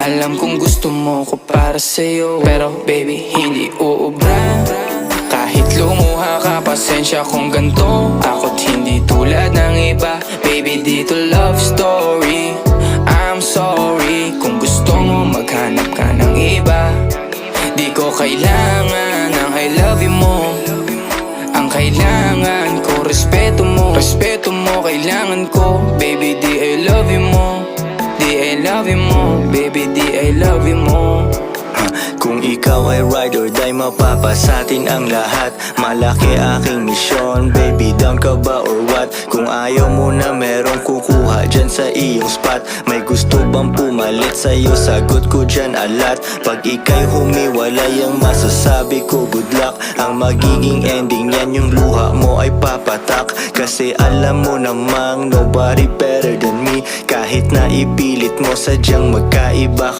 Alam kong gusto mo ko para sa'yo, pero baby hindi uubra. Kahit lumuha ka, pasensya kung ganto. Ako't hindi tulad ng iba. Baby dito love story. I'm sorry kung gusto mo maghanap ka ng iba. Di ko kailangan ng I love you mo. Ang kailangan ko respeto mo. Respeto mo kailangan ko. Baby di I love you mo. Di I love you mo. Baby di I love you mo. Kung ikaw ay ride or die, mapapasatin ang lahat. Malaki aking misyon, baby down ka ba or what? Kung ayaw mo na merong kukuha dyan sa iyong spot. May gusto bang pumalit sa'yo? Sagot ko dyan alat. Pag ika'y humiwalay, ang masasabi ko good luck. Ang magiging ending yan, yung luha mo ay papatak. Kasi alam mo namang nobody better than me. Kahit na ipilit mo sadyang magkaiba.